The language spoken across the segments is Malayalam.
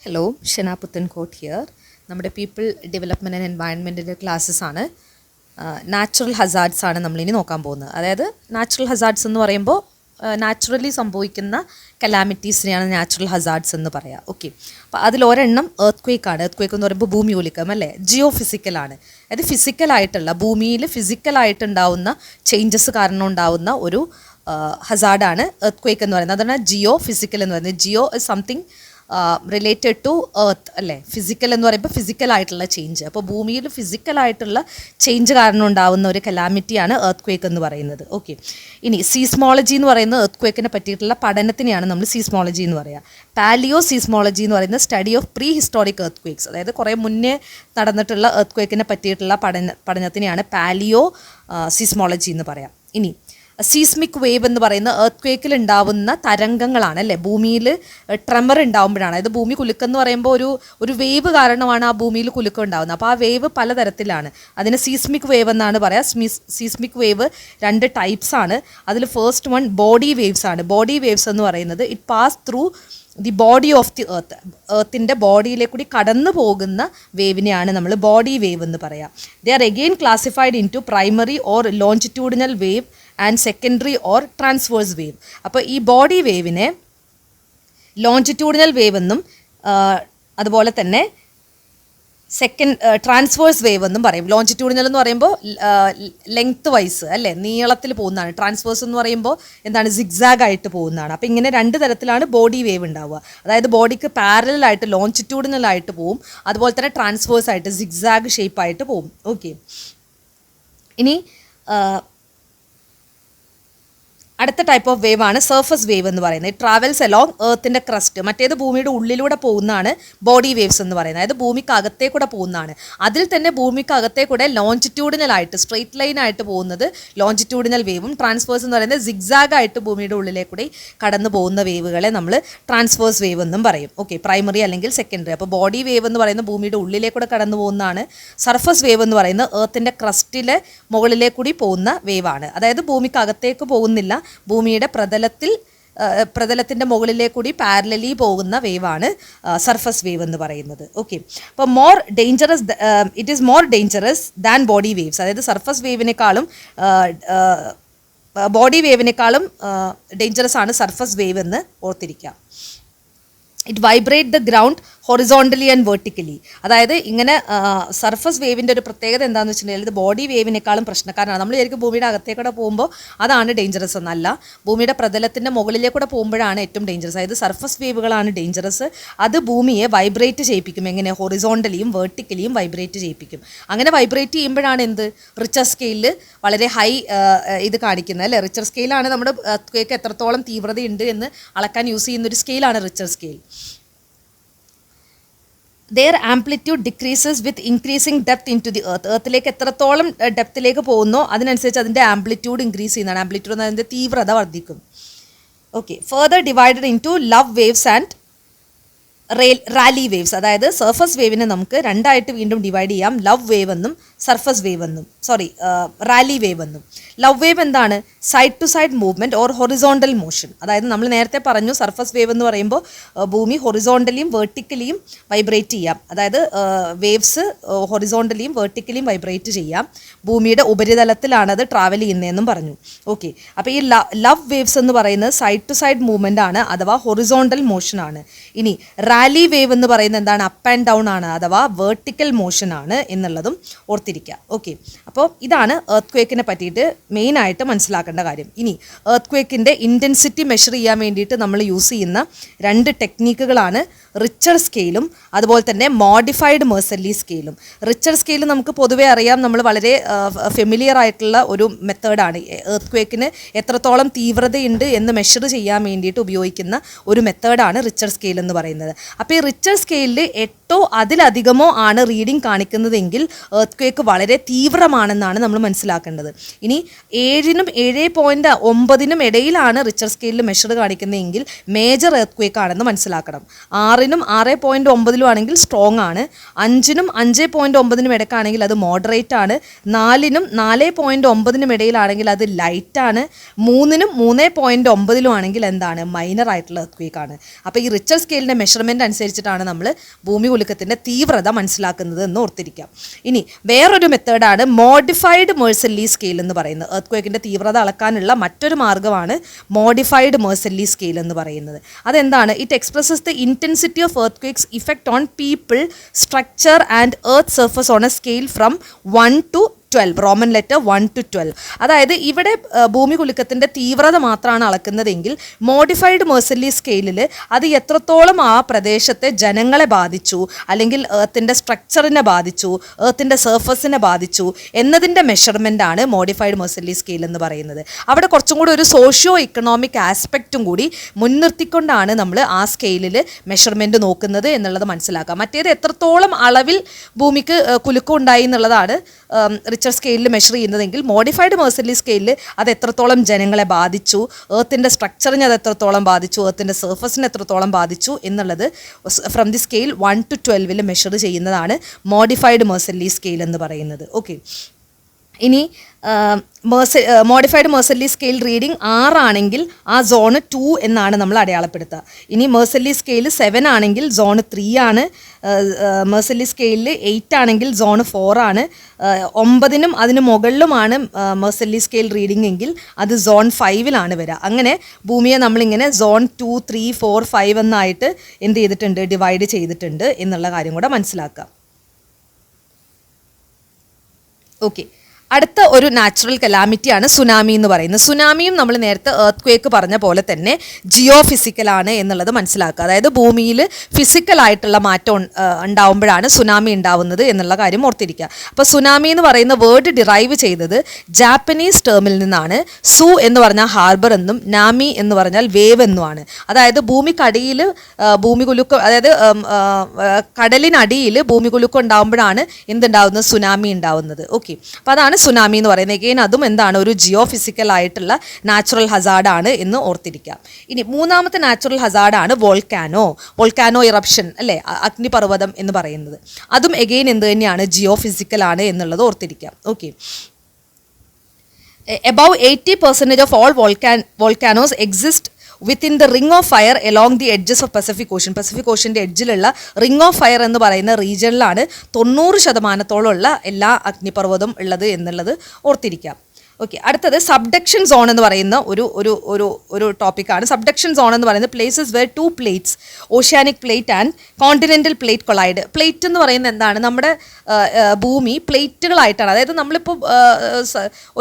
Hello, Shena Puthenkot here. നമ്മുടെ പീപ്പിൾ ഡെവലപ്മെൻറ്റ് ആൻഡ് എൻവയൺമെൻറ്റിൻ്റെ ക്ലാസ്സസ് ആണ്. നാച്ചുറൽ ഹസാർഡ്സ് ആണ് നമ്മളിനി നോക്കാൻ പോകുന്നത്. അതായത് നാച്ചുറൽ ഹസാർഡ്സ് എന്ന് പറയുമ്പോൾ നാച്ചുറലി സംഭവിക്കുന്ന കലാമിറ്റീസിനെയാണ് നാച്ചുറൽ ഹസാർഡ്സ് എന്ന് പറയാം. ഓക്കെ, അപ്പോൾ അതിലൊരെണ്ണം എർത്ത്ക്വേക്കാണ്. എർത്ത്ക്വേക്ക് എന്ന് പറയുമ്പോൾ ഭൂമി ഒലിക്കം അല്ലേ, ജിയോ ഫിസിക്കലാണ്. അതായത് ഫിസിക്കലായിട്ടുള്ള ഭൂമിയിൽ ഫിസിക്കലായിട്ടുണ്ടാവുന്ന ചേഞ്ചസ് കാരണം ഉണ്ടാവുന്ന ഒരു ഹസാർഡാണ് എർത്ത്ക്വേക്ക് എന്ന് പറയുന്നത്. അതാണ് ജിയോ ഫിസിക്കൽ എന്ന് പറയുന്നത്. Geo is something related to earth അല്ലേ. ഫിസിക്കൽ എന്ന് പറയുമ്പോൾ ഫിസിക്കലായിട്ടുള്ള ചേഞ്ച്. അപ്പോൾ ഭൂമിയിൽ ഫിസിക്കലായിട്ടുള്ള ചേഞ്ച് കാരണം ഉണ്ടാകുന്ന ഒരു കലാമിറ്റിയാണ് എർത്ത്ക്വേക്ക് എന്ന് പറയുന്നത്. ഓക്കെ, ഇനി സീസ്മോളജി എന്ന് പറയുന്നത് എർത്ത്ക്വേക്കിനെ പറ്റിയിട്ടുള്ള പഠനത്തിനെയാണ് നമ്മൾ സീസ്മോളജി എന്ന് പറയുക. പാലിയോ സീസ്മോളജി എന്ന് പറയുന്നത് സ്റ്റഡി ഓഫ് പ്രീ ഹിസ്റ്റോറിക് എർത്ത്ക്വേക്സ്, അതായത് കുറേ മുന്നേ നടന്നിട്ടുള്ള എർത്ത്ക്വേക്കിനെ പറ്റിയിട്ടുള്ള പഠനത്തിനെയാണ് പാലിയോ സീസ്മോളജി എന്ന് പറയാം. ഇനി സീസ്മിക് വേവ് എന്ന് പറയുന്ന എർത്ത്ക്വേക്കിൽ ഉണ്ടാവുന്ന തരംഗങ്ങളാണ് അല്ലേ. ഭൂമിയിൽ ട്രെമർ ഉണ്ടാകുമ്പോഴാണ്, അതായത് ഭൂമി കുലുക്കം എന്ന് പറയുമ്പോൾ ഒരു വേവ് കാരണമാണ് ആ ഭൂമിയിൽ കുലുക്കം ഉണ്ടാകുന്നത്. അപ്പോൾ ആ വേവ് പലതരത്തിലാണ്. അതിന് സീസ്മിക് വേവ് എന്നാണ് പറയുക. സീസ്മിക് വേവ് 2 ടൈപ്സ് ആണ്. അതിൽ ഫസ്റ്റ് വൺ ബോഡി വേവ്സ് ആണ്. ബോഡി വേവ്സ് എന്ന് പറയുന്നത് it pass through the body of the earth, എർത്തിൻ്റെ ബോഡിയിലെ കൂടി കടന്നു പോകുന്ന വേവിനെയാണ് നമ്മൾ ബോഡി വേവ് എന്ന് പറയാം. They are again classified into primary or longitudinal wave and secondary or transverse wave. അപ്പോൾ ഈ ബോഡി വേവിനെ ലോഞ്ചിറ്റ്യൂഡിനൽ വേവ് എന്നും അതുപോലെ തന്നെ ട്രാൻസ്വേഴ്സ് വേവ് എന്നും പറയും. ലോഞ്ചിറ്റ്യൂഡിനൽ എന്ന് പറയുമ്പോൾ ലെങ്ത് വൈസ് അല്ലേ, നീളത്തിൽ പോകുന്നതാണ്. ട്രാൻസ്വേഴ്സ് എന്ന് പറയുമ്പോൾ എന്താണ്, സിഗ്സാഗ് ആയിട്ട് പോകുന്നതാണ്. അപ്പോൾ ഇങ്ങനെ 2 തരത്തിലാണ് ബോഡി വേവ് ഉണ്ടാവുക. അതായത് ബോഡിക്ക് പാരലായിട്ട് ലോഞ്ചിറ്റ്യൂഡിനലായിട്ട് പോവും, അതുപോലെ തന്നെ ട്രാൻസ്വേഴ്സ് ആയിട്ട് സിഗ്സാഗ് ഷേപ്പായിട്ട് പോവും. ഓക്കെ, ഇനി അടുത്ത ടൈപ്പ് ഓഫ് വേവ് ആണ് സർഫസ് വേവ് എന്ന് പറയുന്നത്. ഇറ്റ് ട്രാവൽസ് അലോങ് എർത്തിൻ്റെ ക്രസ്റ്റ്. മറ്റേത് ഭൂമിയുടെ ഉള്ളിലൂടെ പോകുന്നതാണ് ബോഡി വേവ്സ് എന്ന് പറയുന്നത്. അതായത് ഭൂമിക്ക് അകത്തേ കൂടെ പോകുന്നതാണ്. അതിൽ തന്നെ ഭൂമിക്ക് അകത്തേ കൂടെ ലോഞ്ചിറ്റ്യൂഡിനലായിട്ട് സ്ട്രെയിറ്റ് ലൈൻ ആയിട്ട് പോകുന്നത് ലോഞ്ചിറ്റ്യൂഡിനൽ വേവും, ട്രാൻസ്വേഴ്സ് എന്ന് പറയുന്നത് സിഗ്സാഗ് ആയിട്ട് ഭൂമിയുടെ ഉള്ളിലേ കൂടി കടന്നു പോകുന്ന വേവുകളെ നമ്മൾ ട്രാൻസ്വേഴ്സ് വേവ് എന്നും പറയും. ഓക്കെ, പ്രൈമറി അല്ലെങ്കിൽ സെക്കൻഡറി. അപ്പോൾ ബോഡി വേവ് എന്ന് പറയുന്നത് ഭൂമിയുടെ ഉള്ളിലേ കൂടെ കടന്നു പോകുന്നതാണ്. സർഫസ് വേവ് എന്ന് പറയുന്നത് എർത്തിൻ്റെ ക്രസ്റ്റിലെ മുകളിലേ കൂടി പോകുന്ന വേവാണ്. അതായത് ഭൂമിക്ക് അകത്തേക്ക് പോകുന്നില്ല, ഭൂമിയുടെ പ്രതലത്തിൻ്റെ മുകളിലേ കൂടി പാരലലി പോകുന്ന വേവാണ് സർഫസ് വേവ് എന്ന് പറയുന്നത്. ഓക്കെ, അപ്പോൾ it is more dangerous than body waves. അതായത് സർഫസ് വേവിനേക്കാളും ബോഡി വേവിനേക്കാളും ഡേഞ്ചറസ് ആണ് സർഫസ് വേവ് എന്ന് ഓർത്തിരിക്കുക. It vibrate the ground horizontally and vertically. അതായത് ഇങ്ങനെ സർഫസ് വേവിൻ്റെ ഒരു പ്രത്യേകത എന്താണെന്ന് വെച്ചിട്ടുണ്ടെങ്കിൽ ഇത് ബോഡി വേവിനേക്കാളും പ്രശ്നക്കാരാണ്. നമ്മൾ ശരിക്കും ഭൂമിയുടെ അകത്തേക്കൂടെ പോകുമ്പോൾ അതാണ് ഡേഞ്ചറസ് എന്നല്ല, ഭൂമിയുടെ പ്രതലത്തിൻ്റെ മുകളിലേക്കൂടെ പോകുമ്പോഴാണ് ഏറ്റവും ഡേഞ്ചറസ്. അതായത് സർഫസ് വേവുകളാണ് ഡേഞ്ചറസ്. അത് ഭൂമിയെ വൈബ്രേറ്റ് ചെയ്യിപ്പിക്കും. എങ്ങനെ, ഹൊറിസോണ്ടലിയും വെർട്ടിക്കലിയും വൈബ്രേറ്റ് ചെയ്യിപ്പിക്കും. അങ്ങനെ വൈബ്രേറ്റ് ചെയ്യുമ്പോഴാണ് എന്ത്, റിച്ചർ സ്കെയിലിൽ വളരെ ഹൈ ഇത് കാണിക്കുന്നത് അല്ലേ. റിച്ചർ സ്കെയിലാണ് നമ്മുടെ എർത്ത്ക്വേക്ക് എത്രത്തോളം തീവ്രതയുണ്ട് എന്ന് അളക്കാൻ യൂസ് ചെയ്യുന്നൊരു സ്കെയിലാണ് Richter scale. Their amplitude decreases with increasing depth into the earth. എർത്തിലേക്ക് എത്രത്തോളം ഡെപ്തിലേക്ക് പോകുന്നോ അതിനനുസരിച്ച് അതിൻ്റെ ആംപ്ലിറ്റ്യൂഡ് ഇൻക്രീസ് ചെയ്യുന്നതാണ്. ആംപ്ലിറ്റ്യൂഡ് എന്ന് അതിൻ്റെ തീവ്രത വർദ്ധിക്കും. Okay, further divided into Love waves and Rayleigh waves. അതായത് സർഫസ് വേവിനെ നമുക്ക് 2 ആയിട്ട് വീണ്ടും ഡിവൈഡ് ചെയ്യാം. ലവ് വേവ് എന്നും സർഫസ് വേവ് എന്നും റാലി വേവ് എന്നും. ലവ് വേവ് എന്താണ്, side to side movement or horizontal motion. അതായത് നമ്മൾ നേരത്തെ പറഞ്ഞു സർഫസ് വേവ് എന്ന് പറയുമ്പോൾ ഭൂമി ഹൊറിസോണ്ടലിയും വെർട്ടിക്കലിയും വൈബ്രേറ്റ് ചെയ്യാം. അതായത് വേവ്സ് ഹൊറിസോണ്ടലിയും വെർട്ടിക്കലിയും വൈബ്രേറ്റ് ചെയ്യാം. ഭൂമിയുടെ ഉപരിതലത്തിലാണ് അത് ട്രാവൽ ചെയ്യുന്നതെന്നും പറഞ്ഞു. ഓക്കെ, അപ്പോൾ ഈ ലവ് വേവ്സ് എന്ന് പറയുന്നത് സൈഡ് ടു സൈഡ് മൂവ്മെൻ്റ് ആണ്, അഥവാ ഹൊറിസോണ്ടൽ മോഷൻ ആണ്. ഇനി റാലി വേവ് എന്ന് പറയുന്നത് എന്താണ്, അപ്പ് ആൻഡ് ഡൗൺ ആണ്, അഥവാ വെർട്ടിക്കൽ മോഷൻ ആണ് എന്നുള്ളതും ഓർത്തിരിക്കുക. ഓക്കെ, അപ്പോൾ ഇതാണ് എർത്ത്ക്വേക്കിനെ പറ്റിയിട്ട് മെയിനായിട്ട് മനസ്സിലാക്കേണ്ട കാര്യം. ഇനി എർത്ത്ക്വേക്കിൻ്റെ ഇൻറ്റൻസിറ്റി മെഷർ ചെയ്യാൻ വേണ്ടിയിട്ട് നമ്മൾ യൂസ് ചെയ്യുന്ന 2 ടെക്നീക്കുകളാണ് റിച്ചർ സ്കെയിലും അതുപോലെ തന്നെ മോഡിഫൈഡ് മെർസർലി സ്കെയിലും. റിച്ചർ സ്കെയിൽ നമുക്ക് പൊതുവേ അറിയാം, നമ്മൾ വളരെ ഫെമിലിയർ ആയിട്ടുള്ള ഒരു മെത്തേഡാണ്. എർത്ത്ക്വേക്കിന് എത്രത്തോളം തീവ്രതയുണ്ട് എന്ന് മെഷർ ചെയ്യാൻ വേണ്ടിയിട്ട് ഉപയോഗിക്കുന്ന ഒരു മെത്തേഡാണ് റിച്ചർ സ്കെയിൽ എന്ന് പറയുന്നത്. അപ്പോൾ ഈ റിച്ചർ സ്കെയിലിൽ 8 അതിലധികമോ ആണ് റീഡിംഗ് കാണിക്കുന്നതെങ്കിൽ എർത്ത്ക്വേക്ക് വളരെ തീവ്രമാണെന്നാണ് നമ്മൾ മനസ്സിലാക്കേണ്ടത്. ഇനി 7നും 7.9നും ഇടയിലാണ് റിച്ചർ സ്കെയിലിൽ മെഷർ കാണിക്കുന്നതെങ്കിൽ മേജർ എർത്ത്ക്വേക്ക് ആണെന്ന് മനസ്സിലാക്കണം. 6നും 6.9 ആണെങ്കിൽ സ്ട്രോങ് ആണ്. 5നും 5.9നും ഇടയ്ക്കാണെങ്കിൽ അത് മോഡറേറ്റ് ആണ്. 4നും 4.9നും ഇടയിലാണെങ്കിൽ അത് ലൈറ്റ് ആണ്. 3നും 3.9 ആണെങ്കിൽ എന്താണ്, മൈനർ ആയിട്ടുള്ള എർത്ത്ക്വേക്ക് ആണ്. അപ്പോൾ ഈ റിച്ചർ സ്കെയിലിൻ്റെ മെഷർമെൻറ്റ് മെഷർമെൻ്റ് അനുസരിച്ചിട്ടാണ് നമ്മൾ ഭൂമി കുലുക്കത്തിൻ്റെ തീവ്രത മനസ്സിലാക്കുന്നത് എന്ന് ഓർത്തിരിക്കാം. ഇനി വേറൊരു മെത്തേഡാണ് മോഡിഫൈഡ് മെഴ്സല്ലി സ്കെയിൽ എന്ന് പറയുന്നത്. എർത്ത് തീവ്രത അളക്കാനുള്ള മറ്റൊരു മാർഗ്ഗമാണ് മോഡിഫൈഡ് മെഴ്സല്ലി സ്കെയിൽ എന്ന് പറയുന്നത്. അതെന്താണ്? It expresses the intensity of earth quakes effect on people, structure and earth surface on A scale from 1 to 12, Roman letter 1 to 12. അതായത് ഇവിടെ ഭൂമി കുലുക്കത്തിൻ്റെ തീവ്രത മാത്രമാണ് അളക്കുന്നതെങ്കിൽ മോഡിഫൈഡ് മെഴ്സല്ലി സ്കെയിലിൽ അത് എത്രത്തോളം ആ പ്രദേശത്തെ ജനങ്ങളെ ബാധിച്ചു, അല്ലെങ്കിൽ എർത്തിൻ്റെ സ്ട്രക്ചറിനെ ബാധിച്ചു, എർത്തിൻ്റെ സർഫസിനെ ബാധിച്ചു എന്നതിൻ്റെ മെഷർമെൻ്റാണ് മോഡിഫൈഡ് മെഴ്സല്ലി സ്കെയിൽ എന്ന് പറയുന്നത്. അവിടെ കുറച്ചും കൂടി ഒരു സോഷ്യോ ഇക്കണോമിക് ആസ്പെക്റ്റും കൂടി മുൻനിർത്തിക്കൊണ്ടാണ് നമ്മൾ ആ സ്കെയിലിൽ മെഷർമെൻറ്റ് നോക്കുന്നത് എന്നുള്ളത് മനസ്സിലാക്കാം. മറ്റേത് എത്രത്തോളം അളവിൽ ഭൂമിക്ക് കുലുക്കം ഉണ്ടായി എന്നുള്ളതാണ് റിച്ചർ സ്കെയിലിൽ മെഷർ ചെയ്യുന്നതെങ്കിൽ മോഡിഫൈഡ് മെഴ്സല്ലി സ്കെയിലിൽ അത് എത്രത്തോളം ജനങ്ങളെ ബാധിച്ചു, എർത്തിൻ്റെ സ്ട്രക്ചറിനെ അത് എത്രത്തോളം ബാധിച്ചു, എർത്തിൻ്റെ സർഫസിനെ എത്രത്തോളം ബാധിച്ചു എന്നുള്ളത് from the scale 1 to 12 measure ചെയ്യുന്നതാണ് മോഡിഫൈഡ് മെഴ്സല്ലി സ്കെയിൽ എന്ന് പറയുന്നത്. ഓക്കെ, ഇനി മോഡിഫൈഡ് മെഴ്സല്ലി സ്കെയിൽ റീഡിംഗ് 6 ആണെങ്കിൽ ആ സോണ് 2 എന്നാണ് നമ്മൾ അടയാളപ്പെടുത്തുക. ഇനി മെഴ്സല്ലി സ്കെയിൽ 7 ആണെങ്കിൽ സോണ് 3 ആണ്. മെഴ്സല്ലി സ്കെയിലിൽ 8 ആണെങ്കിൽ സോണ് 4 ആണ്. 9നും അതിന് മുകളിലുമാണ് മെഴ്സല്ലി സ്കെയിൽ റീഡിംഗ് എങ്കിൽ അത് സോൺ 5 വരിക. അങ്ങനെ ഭൂമിയെ നമ്മളിങ്ങനെ സോൺ 2, 3, 4, 5 എന്നായിട്ട് എന്ത് ചെയ്തിട്ടുണ്ട്? ഡിവൈഡ് ചെയ്തിട്ടുണ്ട് എന്നുള്ള കാര്യം കൂടെ മനസ്സിലാക്കാം. ഓക്കെ, അടുത്ത ഒരു നാച്ചുറൽ കലാമിറ്റിയാണ് സുനാമി എന്ന് പറയുന്നത്. സുനാമിയും നമ്മൾ നേരത്തെ എർത്ത് ക്വേക്ക് പറഞ്ഞ പോലെ തന്നെ ജിയോ ഫിസിക്കലാണ് എന്നുള്ളത് മനസ്സിലാക്കുക. അതായത് ഭൂമിയിൽ ഫിസിക്കലായിട്ടുള്ള മാറ്റം ഉണ്ടാവുമ്പോഴാണ് സുനാമി ഉണ്ടാവുന്നത് എന്നുള്ള കാര്യം ഓർത്തിരിക്കുക. അപ്പോൾ സുനാമി എന്ന് പറയുന്ന വേർഡ് ഡിറൈവ് ചെയ്തത് ജാപ്പനീസ് ടേമിൽ നിന്നാണ്. സു എന്ന് പറഞ്ഞാൽ ഹാർബർ എന്നും നാമി എന്ന് പറഞ്ഞാൽ വേവ് എന്നുമാണ്. അതായത് ഭൂമിക്കടിയിൽ ഭൂമി കുലുക്കം, അതായത് കടലിനടിയിൽ ഭൂമി കുലുക്കം ഉണ്ടാവുമ്പോഴാണ് എന്തുണ്ടാവുന്നത്? സുനാമി ഉണ്ടാവുന്നത്. ഓക്കെ, അപ്പോൾ അതാണ് സുനാമി എന്ന് പറയുന്നത്. എഗെയിൻ അതും എന്താണ്? ഒരു ജിയോ ഫിസിക്കൽ ആയിട്ടുള്ള നാച്ചുറൽ ഹസാർഡാണ് എന്ന് ഓർത്തിരിക്കാം. ഇനി മൂന്നാമത്തെ നാച്ചുറൽ ഹസാർഡാണ് വോൾക്കാനോ ഇറപ്ഷൻ, അല്ലേ, അഗ്നിപർവ്വതം എന്ന് പറയുന്നത്. അതും എഗെയിൻ എന്ത് തന്നെയാണ്? ജിയോ ഫിസിക്കൽ ആണ് എന്നുള്ളത് ഓർത്തിരിക്കാം. Okay, above 80% of all volcanoes exist within the ring of fire along the edges of Pacific Ocean. Pacific ഓഷ്യൻ്റെ എഡ്ജിലുള്ള റിംഗ് ഓഫ് ഫയർ എന്ന് പറയുന്ന റീജിയനിലാണ് 90% എല്ലാ അഗ്നിപർവ്വതം ഉള്ളത് എന്നുള്ളത് ഓർത്തിരിക്കാം. ഓക്കെ, അടുത്തത് സബ്ഡക്ഷൻ സോൺ എന്ന് പറയുന്ന ഒരു ടോപ്പിക്കാണ്. സബ്ഡക്ഷൻ സോൺ എന്ന് പറയുന്നത് places where 2 plates, oceanic plate and continental plate collide. Plate എന്ന് പറയുന്നത് എന്താണ്? നമ്മുടെ ഭൂമി പ്ലേറ്റുകളായിട്ടാണ്. അതായത് നമ്മളിപ്പോൾ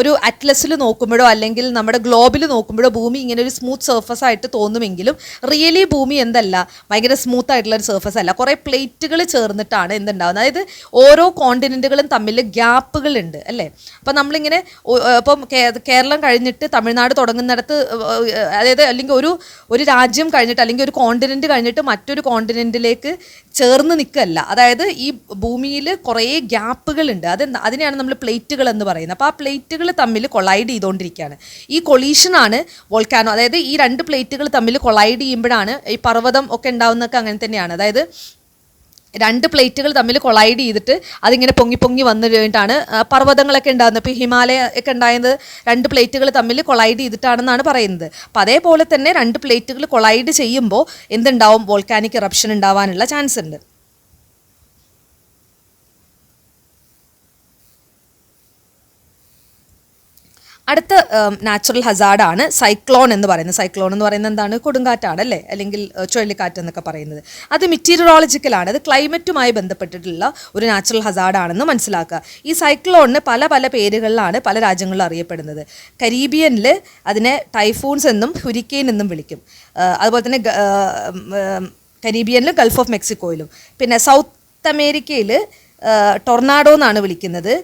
ഒരു അറ്റ്ലസിൽ നോക്കുമ്പോഴോ അല്ലെങ്കിൽ നമ്മുടെ ഗ്ലോബിൽ നോക്കുമ്പോഴോ ഭൂമി ഇങ്ങനെ ഒരു സ്മൂത്ത് സർഫസ് ആയിട്ട് തോന്നുമെങ്കിലും റിയലി ഭൂമി എന്തല്ല, ഭയങ്കര സ്മൂത്ത് ആയിട്ടുള്ളൊരു സർഫസ് അല്ല. കുറേ പ്ലേറ്റുകൾ ചേർന്നിട്ടാണ് എന്തുണ്ടാകുന്നത്. അതായത് ഓരോ കോണ്ടിനെൻറ്റുകളും തമ്മിൽ ഗ്യാപ്പുകളുണ്ട്, അല്ലേ. അപ്പം നമ്മളിങ്ങനെ അപ്പം കേരളം കഴിഞ്ഞിട്ട് തമിഴ്നാട് തുടങ്ങുന്നിടത്ത്, അതായത് അല്ലെങ്കിൽ ഒരു രാജ്യം കഴിഞ്ഞിട്ട് അല്ലെങ്കിൽ ഒരു കോണ്ടിനെൻറ്റ് കഴിഞ്ഞിട്ട് മറ്റൊരു കോണ്ടിനെൻറ്റിലേക്ക് ചേർന്ന് നിൽക്കുകയല്ല. അതായത് ഈ ഭൂമിയിൽ കുറേ ഗ്യാപ്പുകളുണ്ട്. അതിനെയാണ് നമ്മൾ പ്ലേറ്റുകൾ എന്ന് പറയുന്നത്. അപ്പോൾ ആ പ്ലേറ്റുകൾ തമ്മിൽ കൊളൈഡ് ചെയ്തുകൊണ്ടിരിക്കുകയാണ്. ഈ കൊളീഷനാണ് വോൾക്കാനോ. അതായത് ഈ 2 പ്ലേറ്റുകൾ തമ്മിൽ കൊളൈഡ് ചെയ്യുമ്പോഴാണ് ഈ പർവ്വതം ഒക്കെ ഉണ്ടാവുന്നതൊക്കെ അങ്ങനെ തന്നെയാണ്. അതായത് 2 പ്ലേറ്റുകൾ തമ്മിൽ കൊളൈഡ് ചെയ്തിട്ട് അതിങ്ങനെ പൊങ്ങി വന്നു കഴിഞ്ഞിട്ടാണ് പർവ്വതങ്ങളൊക്കെ ഉണ്ടാകുന്നത്. ഇപ്പോൾ ഹിമാലയ ഒക്കെ ഉണ്ടായത് 2 പ്ലേറ്റുകൾ തമ്മിൽ കൊളൈഡ് ചെയ്തിട്ടാണെന്നാണ് പറയുന്നത്. അപ്പോൾ അതേപോലെ തന്നെ 2 പ്ലേറ്റുകൾ കൊളൈഡ് ചെയ്യുമ്പോൾ എന്തുണ്ടാവും? വോൾക്കാനിക് ഇറപ്ഷൻ ഉണ്ടാവാനുള്ള ചാൻസ് ഉണ്ട്. അടുത്ത നാച്ചുറൽ ഹസാർഡാണ് സൈക്ലോൺ എന്ന് പറയുന്നത്. സൈക്ലോൺ എന്ന് പറയുന്നത് എന്താണ്? കൊടുങ്കാറ്റാണ്, അല്ലേ, അല്ലെങ്കിൽ ചുഴലിക്കാറ്റ് എന്നൊക്കെ പറയുന്നത്. അത് മെറ്റീരിയോളജിക്കലാണ്. അത് ക്ലൈമറ്റുമായി ബന്ധപ്പെട്ടിട്ടുള്ള ഒരു നാച്ചുറൽ ഹസാർഡാണെന്ന് മനസ്സിലാക്കുക. ഈ സൈക്ലോണിന് പല പേരുകളിലാണ് പല രാജ്യങ്ങളിലും അറിയപ്പെടുന്നത്. കരീബിയനിൽ അതിനെ ടൈഫൂൺസ് എന്നും ഹുരിക്കെയിൻ എന്നും വിളിക്കും. അതുപോലെ തന്നെ കരീബിയനിൽ ഗൾഫ് ഓഫ് മെക്സിക്കോയിലും. പിന്നെ സൗത്ത് അമേരിക്കയിൽ ടൊർണാഡോ എന്നാണ് വിളിക്കുന്നത്.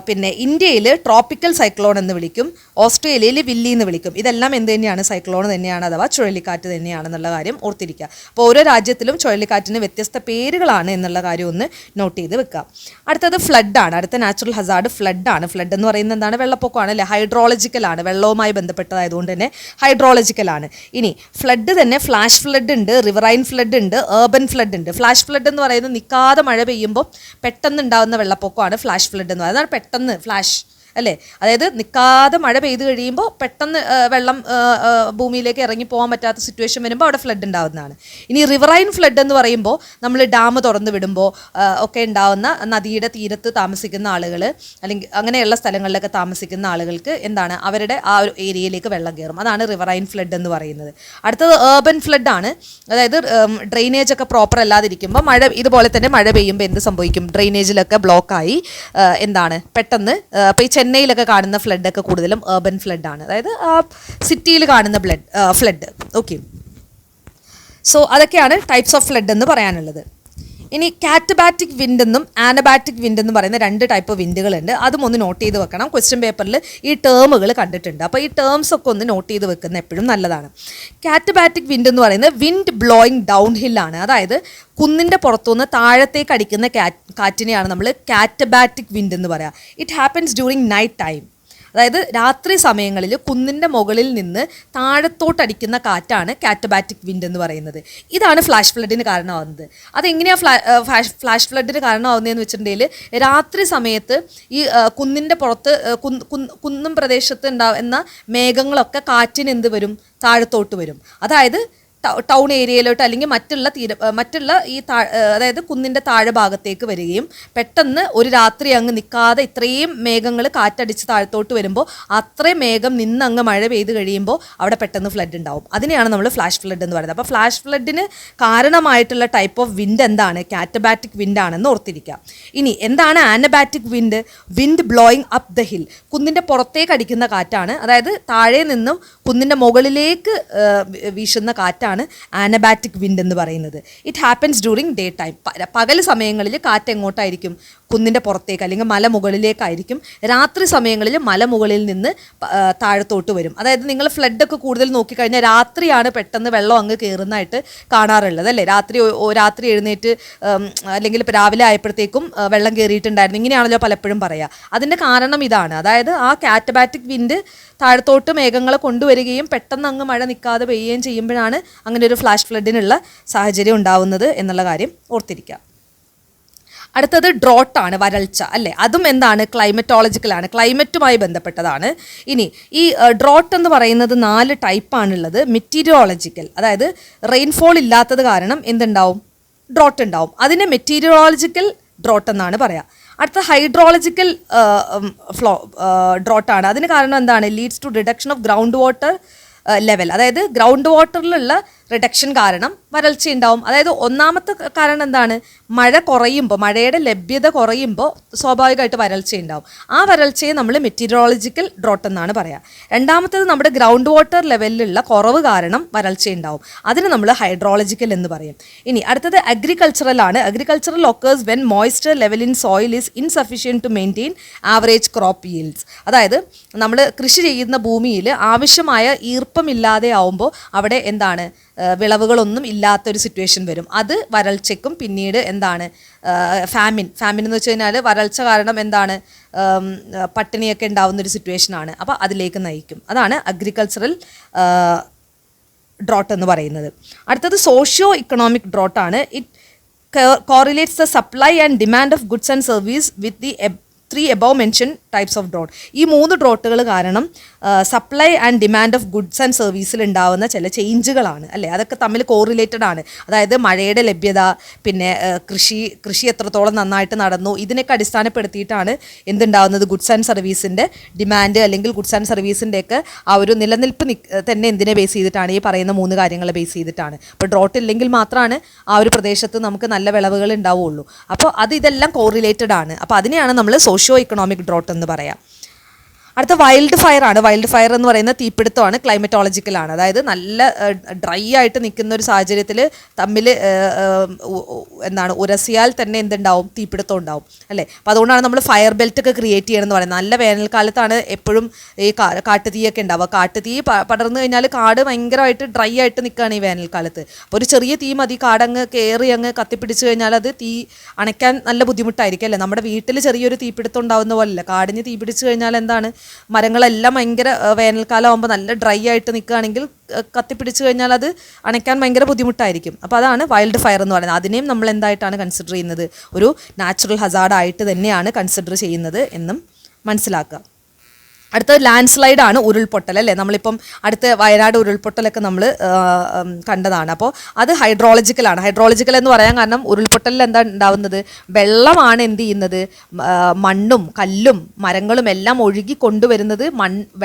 പിന്നെ ഇന്ത്യയിൽ ട്രോപ്പിക്കൽ സൈക്ലോൺ എന്ന് വിളിക്കും. ഓസ്ട്രേലിയയിൽ വില്ലി എന്ന് വിളിക്കും. ഇതെല്ലാം എന്ത് തന്നെയാണ്? സൈക്ലോൺ തന്നെയാണ്, അഥവാ ചുഴലിക്കാറ്റ് തന്നെയാണെന്നുള്ള കാര്യം ഓർത്തിരിക്കുക. അപ്പോൾ ഓരോ രാജ്യത്തിലും ചുഴലിക്കാറ്റിന് വ്യത്യസ്ത പേരുകളാണ് എന്നുള്ള കാര്യം ഒന്ന് നോട്ട് ചെയ്ത് വെക്കുക. അടുത്തത് ഫ്ലഡാണ്. അടുത്ത നാച്ചുറൽ ഹസാർഡ് ഫ്ലഡാണ്. ഫ്ലഡ് എന്ന് പറയുന്നത് എന്താണ്? വെള്ളപ്പൊക്കമാണ്, അല്ലേ. ഹൈഡ്രോളജിക്കലാണ്, വെള്ളവുമായി ബന്ധപ്പെട്ടതായതുകൊണ്ട് തന്നെ ഹൈഡ്രോളജിക്കലാണ്. ഇനി ഫ്ലഡ് തന്നെ ഫ്ലാഷ് ഫ്ലഡ് ഉണ്ട്, റിവറൈൻ ഫ്ലഡ് ഉണ്ട്, ഏർബൻ ഫ്ലഡ് ഉണ്ട്. ഫ്ലാഷ് ഫ്ലഡ് എന്ന് പറയുന്നത് നിൽക്കാതെ മഴ പെയ്യുമ്പോൾ പെട്ടെന്ന് ഉണ്ടാകുന്ന വെള്ളപ്പൊക്കമാണ് ഫ്ലാഷ് ഫ്ലഡ് എന്ന് പറയുന്നത്. പെട്ടെന്ന് ഫ്ലാഷ് അല്ലേ? അതായത് നിൽക്കാതെ മഴ പെയ്ത് കഴിയുമ്പോൾ പെട്ടെന്ന് വെള്ളം ഭൂമിയിലേക്ക് ഇറങ്ങി പോകാൻ പറ്റാത്ത സിറ്റുവേഷൻ വരുമ്പോൾ അവിടെ ഫ്ലഡ് ഉണ്ടാകുന്നതാണ്. ഇനി റിവറൈൻ ഫ്ലഡ് എന്ന് പറയുമ്പോൾ നമ്മൾ ഡാം തുറന്നു വിടുമ്പോൾ ഒക്കെ ഉണ്ടാകുന്ന നദിയുടെ തീരത്ത് താമസിക്കുന്ന ആളുകൾ അല്ലെങ്കിൽ അങ്ങനെയുള്ള സ്ഥലങ്ങളിലൊക്കെ താമസിക്കുന്ന ആളുകൾക്ക് എന്താണ് അവരുടെ ആ ഒരു ഏരിയയിലേക്ക് വെള്ളം കയറും. അതാണ് റിവറൈൻ ഫ്ലഡ് എന്ന് പറയുന്നത്. അടുത്തത് ഏർബൻ ഫ്ലഡ് ആണ്. അതായത് ഡ്രെയിനേജ് ഒക്കെ പ്രോപ്പർ അല്ലാതിരിക്കുമ്പോൾ ഇതുപോലെ തന്നെ മഴ പെയ്യുമ്പോൾ എന്ത് സംഭവിക്കും? ഡ്രെയിനേജിലൊക്കെ ബ്ലോക്കായി എന്താണ് പെട്ടെന്ന് ഇപ്പോൾ ഈ ചെന്നൈയിലൊക്കെ കാണുന്ന ഫ്ലഡൊക്കെ കൂടുതലും ഏർബൻ ഫ്ലഡാണ്. അതായത് സിറ്റിയിൽ കാണുന്ന ഫ്ലഡ്. ഓക്കെ, സോ അതൊക്കെയാണ് ടൈപ്സ് ഓഫ് ഫ്ലഡ് എന്ന് പറയാനുള്ളത്. ഇനി കാറ്റബാറ്റിക് വിൻഡ് എന്നും ആനബാറ്റിക് വിൻഡ് എന്ന് പറയുന്ന 2 ടൈപ്പ് വിൻഡുകളുണ്ട്. അതും ഒന്ന് നോട്ട് ചെയ്ത് വെക്കണം. ക്വസ്റ്റ്യൻ പേപ്പറിൽ ഈ ടേമുകൾ കണ്ടിട്ടുണ്ട്. അപ്പോൾ ഈ ടേംസ് ഒക്കെ ഒന്ന് നോട്ട് ചെയ്ത് വെക്കുന്നത് എപ്പോഴും നല്ലതാണ്. കാറ്റബാറ്റിക് വിൻഡ് എന്ന് പറയുന്നത് വിൻഡ് ബ്ലോയിങ് ഡൗൺ ഹില്ലാണ്. അതായത് കുന്നിൻ്റെ പുറത്തുനിന്ന് താഴത്തേക്ക് അടിക്കുന്ന കാറ്റിനെയാണ് നമ്മൾ കാറ്റബാറ്റിക് വിൻഡ് എന്ന് പറയുക. It happens during night time. അതായത് രാത്രി സമയങ്ങളിൽ കുന്നിൻ്റെ മുകളിൽ നിന്ന് താഴത്തോട്ടടിക്കുന്ന കാറ്റാണ് കാറ്റബാറ്റിക് വിൻഡ് എന്ന് പറയുന്നത്. ഇതാണ് ഫ്ലാഷ് ഫ്ലഡിന് കാരണമാകുന്നത്. അതെങ്ങനെയാണ് ഫ്ലാഷ് ഫ്ലഡിന് കാരണമാകുന്നതെന്ന് വെച്ചിട്ടുണ്ടെങ്കിൽ രാത്രി സമയത്ത് ഈ കുന്നിൻ്റെ പുറത്ത് കുന്നും പ്രദേശത്ത് ഉണ്ടാകുന്ന മേഘങ്ങളൊക്കെ കാറ്റിന് എന്ത് വരും? താഴത്തോട്ട് വരും. അതായത് ടൗൺ ഏരിയയിലോട്ട് അല്ലെങ്കിൽ മറ്റുള്ള ഈ അതായത് കുന്നിൻ്റെ താഴെ ഭാഗത്തേക്ക് വരികയും പെട്ടെന്ന് ഒരു രാത്രി അങ്ങ് നിൽക്കാതെ ഇത്രയും മേഘങ്ങൾ കാറ്റടിച്ച് താഴത്തോട്ട് വരുമ്പോൾ അത്രയും മേഘം നിന്നങ്ങ് മഴ പെയ്ത് കഴിയുമ്പോൾ അവിടെ പെട്ടെന്ന് ഫ്ലഡ് ഉണ്ടാവും. അതിനെയാണ് നമ്മൾ ഫ്ലാഷ് ഫ്ലഡ് എന്ന് പറയുന്നത്. അപ്പോൾ ഫ്ലാഷ് ഫ്ലഡിന് കാരണമായിട്ടുള്ള ടൈപ്പ് ഓഫ് വിൻഡ് എന്താണ്? കാറ്റബാറ്റിക് വിൻഡ് ആണെന്ന് ഓർത്തിരിക്കുക. ഇനി എന്താണ് anabatic wind? Wind blowing up the hill. കുന്നിൻ്റെ പുറത്തേക്ക് അടിക്കുന്ന കാറ്റാണ്. അതായത് താഴെ നിന്നും കുന്നിൻ്റെ മുകളിലേക്ക് വീശുന്ന കാറ്റാണ് ആനബാറ്റിക് വിൻഡ് എന്ന് പറയുന്നത്. It happens during day time. പകൽ സമയങ്ങളിൽ കാറ്റ് എങ്ങോട്ടായിരിക്കും? കുന്നിൻ്റെ പുറത്തേക്ക് അല്ലെങ്കിൽ മലമുകളിലേക്കായിരിക്കും. രാത്രി സമയങ്ങളിൽ മലമുകളിൽ നിന്ന് താഴത്തോട്ട് വരും. അതായത് നിങ്ങൾ ഫ്ലഡൊക്കെ കൂടുതൽ നോക്കിക്കഴിഞ്ഞാൽ രാത്രിയാണ് പെട്ടെന്ന് വെള്ളം അങ്ങ് കയറുന്നതായിട്ട് കാണാറുള്ളത്, അല്ലേ? രാത്രി എഴുന്നേറ്റ് അല്ലെങ്കിൽ ഇപ്പോൾ രാവിലെ ആയപ്പോഴത്തേക്കും വെള്ളം കയറിയിട്ടുണ്ടായിരുന്നു, ഇങ്ങനെയാണല്ലോ പലപ്പോഴും പറയുക. അതിൻ്റെ കാരണം ഇതാണ്. അതായത് ആ കാറ്റബാറ്റിക് വിൻഡ് താഴത്തോട്ട് മേഘങ്ങളെ കൊണ്ടുവരികയും പെട്ടെന്ന് അങ്ങ് മഴ നിൽക്കാതെ പെയ്യുകയും ചെയ്യുമ്പോഴാണ് അങ്ങനെ ഒരു ഫ്ലാഷ് ഫ്ലഡിനുള്ള സാഹചര്യം ഉണ്ടാവുന്നത് എന്നുള്ള കാര്യം ഓർത്തിരിക്കുക. അടുത്തത് ഡ്രോട്ടാണ്, വരൾച്ച, അല്ലേ? അതും എന്താണ്? ക്ലൈമറ്റോളജിക്കലാണ്, ക്ലൈമറ്റുമായി ബന്ധപ്പെട്ടതാണ്. ഇനി ഈ ഡ്രോട്ട് എന്ന് പറയുന്നത് 4 ടൈപ്പാണുള്ളത്. മെറ്റീരിയോളജിക്കൽ, അതായത് റെയിൻഫോൾ ഇല്ലാത്തത് കാരണം എന്തുണ്ടാവും? ഡ്രോട്ട് ഉണ്ടാവും. അതിനെ മെറ്റീരിയോളജിക്കൽ ഡ്രോട്ട് എന്നാണ് പറയുക. അടുത്ത ഹൈഡ്രോളജിക്കൽ ഡ്രോട്ടാണ്. അതിന് കാരണം എന്താണ്? Leads to reduction of ground water level. അതായത് ഗ്രൗണ്ട് വാട്ടറിലുള്ള റിഡക്ഷൻ കാരണം വരൾച്ച ഉണ്ടാവും. അതായത് ഒന്നാമത്തെ കാരണം എന്താണ്? മഴ കുറയുമ്പോൾ, മഴയുടെ ലഭ്യത കുറയുമ്പോൾ സ്വാഭാവികമായിട്ട് വരൾച്ച ഉണ്ടാവും. ആ വരൾച്ചയെ നമ്മൾ മെറ്റീരിയോളജിക്കൽ ഡ്രോട്ട് എന്നാണ് പറയുക. രണ്ടാമത്തേത് നമ്മുടെ ഗ്രൗണ്ട് വാട്ടർ ലെവലിലുള്ള കുറവ് കാരണം വരൾച്ച ഉണ്ടാവും. അതിന് നമ്മൾ ഹൈഡ്രോളജിക്കൽ എന്ന് പറയും. ഇനി അടുത്തത് അഗ്രികൾച്ചറൽ ആണ്. Agricultural occurs when moisture level in soil is insufficient to maintain average crop yields. അതായത് നമ്മൾ കൃഷി ചെയ്യുന്ന ഭൂമിയിൽ ആവശ്യമായ ഈർപ്പമില്ലാതെ ആവുമ്പോൾ അവിടെ എന്താണ്? വിളവുകളൊന്നും ഇല്ലാത്തൊരു സിറ്റുവേഷൻ വരും. അത് വരൾച്ചയ്ക്കും പിന്നീട് എന്താണ്? ഫാമിൻ എന്ന് വെച്ച് കഴിഞ്ഞാൽ വരൾച്ച കാരണം എന്താണ്? പട്ടിണിയൊക്കെ ഉണ്ടാവുന്നൊരു സിറ്റുവേഷനാണ്. അപ്പോൾ അതിലേക്ക് നയിക്കും. അതാണ് അഗ്രികൾച്ചറൽ ഡ്രോട്ട് എന്ന് പറയുന്നത്. അടുത്തത് സോഷ്യോ ഇക്കണോമിക് ഡ്രോട്ടാണ്. It correlates the supply and demand of goods and service with the 3 above mentioned types of drought. ഈ 3 ഡ്രോട്ടുകൾ കാരണം supply and demand of goods and സർവീസിൽ ഉണ്ടാവുന്ന ചില ചേഞ്ചുകളാണ്, അല്ലേ? അതൊക്കെ തമ്മിൽ കോറിലേറ്റഡ് ആണ്. അതായത് മഴയുടെ ലഭ്യത, പിന്നെ കൃഷി എത്രത്തോളം നന്നായിട്ട് നടന്നു, ഇതിനൊക്കെ അടിസ്ഥാനപ്പെടുത്തിയിട്ടാണ് എന്തുണ്ടാവുന്നത്? ഗുഡ്സ് ആൻഡ് സർവീസിൻ്റെ ഡിമാൻഡ് അല്ലെങ്കിൽ ഗുഡ്സ് ആൻഡ് സർവീസിൻ്റെയൊക്കെ ആ ഒരു നിലനിൽപ്പ് തന്നെ എന്തിനെ ബേസ് ചെയ്തിട്ടാണ്? ഈ പറയുന്ന 3 കാര്യങ്ങളെ ബേസ് ചെയ്തിട്ടാണ്. അപ്പോൾ ഡ്രോട്ട് ഇല്ലെങ്കിൽ മാത്രമാണ് ആ ഒരു പ്രദേശത്ത് നമുക്ക് നല്ല വിളവുകൾ ഉണ്ടാവുകയുള്ളൂ. അപ്പോൾ ഇതെല്ലാം കോറിലേറ്റഡ് ആണ്. അപ്പോൾ അതിനെയാണ് നമ്മൾ സോഷ്യോ ഇക്കണോമിക് ഡ്രോട്ട് എന്ന് പറയാം. അടുത്ത വൈൽഡ് ഫയർ ആണ്. വൈൽഡ് ഫയർ എന്ന് പറയുന്ന തീപിടുത്തമാണ്, ക്ലൈമറ്റോളജിക്കലാണ്. അതായത് നല്ല ഡ്രൈ ആയിട്ട് നിൽക്കുന്ന ഒരു സാഹചര്യത്തിൽ തമ്മിൽ ഉരസിയാൽ തന്നെ എന്തുണ്ടാവും? തീപിടുത്തം ഉണ്ടാവും, അല്ലേ? അപ്പോൾ അതുകൊണ്ടാണ് നമ്മൾ ഫയർ ബെൽറ്റ് ഒക്കെ ക്രിയേറ്റ് ചെയ്യണമെന്ന് പറയുന്നത്. നല്ല വേനൽക്കാലത്താണ് എപ്പോഴും ഈ കാട്ടുതീയൊക്കെ ഉണ്ടാവുക. കാട്ടുതീ പടർന്നു കഴിഞ്ഞാൽ കാട് ഭയങ്കരമായിട്ട് ഡ്രൈ ആയിട്ട് നിൽക്കുകയാണ് ഈ വേനൽക്കാലത്ത്. അപ്പോൾ ഒരു ചെറിയ തീ മതി കാടങ്ങ് കയറി അങ്ങ് കത്തിപ്പിടിച്ച് കഴിഞ്ഞാൽ അത് തീ അണയ്ക്കാൻ നല്ല ബുദ്ധിമുട്ടായിരിക്കും, അല്ലേ? നമ്മുടെ വീട്ടിൽ ചെറിയൊരു തീപിടുത്തം ഉണ്ടാവുന്ന പോലെയല്ല, കാടിന് തീ പിടിച്ച് കഴിഞ്ഞാൽ എന്താണ്? മരങ്ങളെല്ലാം ഭയങ്കര വേനൽക്കാലം ആകുമ്പോൾ നല്ല ഡ്രൈ ആയിട്ട് നിൽക്കുകയാണെങ്കിൽ കത്തിപ്പിടിച്ച് കഴിഞ്ഞാൽ അത് അണയ്ക്കാൻ ഭയങ്കര ബുദ്ധിമുട്ടായിരിക്കും. അപ്പോൾ അതാണ് വൈൽഡ് ഫയർ എന്ന് പറയുന്നത്. അതിനെയും നമ്മൾ എന്തായിട്ടാണ് കൺസിഡർ ചെയ്യുന്നത്? ഒരു നാച്ചുറൽ ഹസാർഡായിട്ട് തന്നെയാണ് കൺസിഡർ ചെയ്യുന്നത് എന്നും മനസ്സിലാക്കുക. അടുത്തത് ലാൻഡ് ആണ്, ഉരുൾപൊട്ടൽ അല്ലേ. നമ്മളിപ്പം അടുത്ത വയനാട് ഉരുൾപൊട്ടലൊക്കെ നമ്മൾ കണ്ടതാണ്. അപ്പോൾ അത് ഹൈഡ്രോളജിക്കലാണ്. ഹൈഡ്രോളജിക്കൽ എന്ന് പറയാൻ കാരണം ഉരുൾപൊട്ടലിൽ എന്താ ഉണ്ടാവുന്നത്, വെള്ളമാണ് എന്ത് ചെയ്യുന്നത്, മണ്ണും കല്ലും മരങ്ങളും എല്ലാം ഒഴുകി കൊണ്ടുവരുന്നത്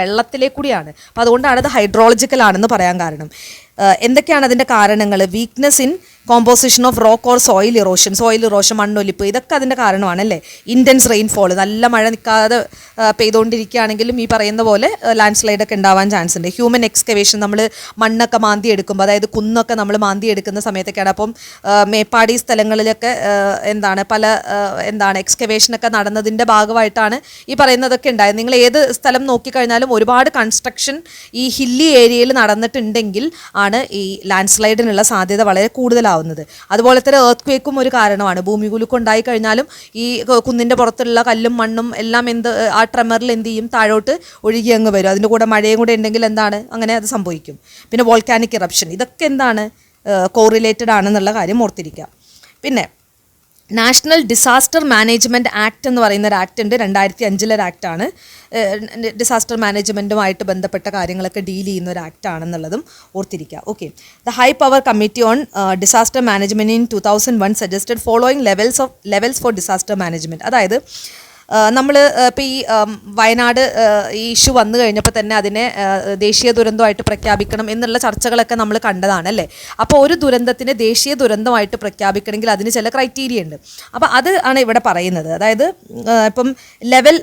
വെള്ളത്തിലേക്കൂടിയാണ്. അപ്പോൾ അതുകൊണ്ടാണ് അത് ഹൈഡ്രോളജിക്കൽ ആണെന്ന് പറയാൻ കാരണം. എന്തൊക്കെയാണ് അതിൻ്റെ കാരണങ്ങൾ? Weakness in composition of rock or soil erosion, മണ്ണൊലിപ്പ്, ഇതൊക്കെ അതിൻ്റെ കാരണമാണ് അല്ലേ. ഇൻറ്റൻസ് റെയിൻഫോൾ, നല്ല മഴ നിൽക്കാതെ പെയ്തുകൊണ്ടിരിക്കുകയാണെങ്കിലും ഈ പറയുന്ന പോലെ ലാൻഡ് സ്ലൈഡൊക്കെ ഉണ്ടാവാൻ ചാൻസ് ഉണ്ട്. ഹ്യൂമൻ എക്സ്കവേഷൻ, നമ്മൾ മണ്ണൊക്കെ മാന്തി എടുക്കുമ്പോൾ, അതായത് കുന്നൊക്കെ നമ്മൾ മാന്തി എടുക്കുന്ന സമയത്തൊക്കെയാണ്. അപ്പം മേപ്പാടി സ്ഥലങ്ങളിലൊക്കെ എന്താണ് എക്സ്കവേഷനൊക്കെ നടന്നതിൻ്റെ ഭാഗമായിട്ടാണ് ഈ പറയുന്നതൊക്കെ ഉണ്ടായത്. നിങ്ങൾ ഏത് സ്ഥലം നോക്കിക്കഴിഞ്ഞാലും ഒരുപാട് കൺസ്ട്രക്ഷൻ ഈ ഹില്ലി ഏരിയയിൽ നടന്നിട്ടുണ്ടെങ്കിൽ ആണ് ഈ ലാൻഡ് സ്ലൈഡിനുള്ള സാധ്യത വളരെ കൂടുതലാവുന്നത്. അതുപോലെ തന്നെ എർത്ത് ക്വേക്കും ഒരു കാരണമാണ്. ഭൂമികുലുക്കം ഉണ്ടായി കഴിഞ്ഞാലും ഈ കുന്നിൻ്റെ പുറത്തുള്ള കല്ലും മണ്ണും എല്ലാം ആ ട്രെമറിൽ എന്ത് ചെയ്യും, താഴോട്ട് ഒഴുകി അങ്ങ് വരും. അതിൻ്റെ കൂടെ മഴയും കൂടെ ഉണ്ടെങ്കിൽ എന്താണ്, അങ്ങനെ അത് സംഭവിക്കും. പിന്നെ വോൾക്കാനിക് ഇറപ്ഷൻ, ഇതൊക്കെ എന്താണ് കോറിലേറ്റഡ് ആണെന്നുള്ള കാര്യം ഓർത്തിരിക്കുക. പിന്നെ നാഷണൽ ഡിസാസ്റ്റർ മാനേജ്മെൻറ്റ് ആക്ട് എന്ന് പറയുന്ന ഒരു ആക്ട് ഉണ്ട്. 2005 ഒരു ആക്റ്റാണ്. ഡിസാസ്റ്റർ മാനേജ്മെൻറ്റുമായിട്ട് ബന്ധപ്പെട്ട കാര്യങ്ങളൊക്കെ ഡീൽ ചെയ്യുന്ന ഒരു ആക്ട് ആണെന്നുള്ളതും ഓർത്തിരിക്കുക. Okay. The high power committee on disaster management in 2001 suggested following levels four disaster management. അതായത് നമ്മൾ ഇപ്പോൾ ഈ വയനാട് ഈ ഇഷ്യൂ വന്നു കഴിഞ്ഞപ്പോൾ തന്നെ അതിനെ ദേശീയ ദുരന്തമായിട്ട് പ്രഖ്യാപിക്കണം എന്നുള്ള ചർച്ചകളൊക്കെ നമ്മൾ കണ്ടതാണ് അല്ലേ. അപ്പോൾ ഒരു ദുരന്തത്തിനെ ദേശീയ ദുരന്തമായിട്ട് പ്രഖ്യാപിക്കണമെങ്കിൽ അതിന് ചില ക്രൈറ്റീരിയ ഉണ്ട്. അപ്പോൾ അത് ആണ് ഇവിടെ പറയുന്നത്. അതായത് ഇപ്പം ലെവൽ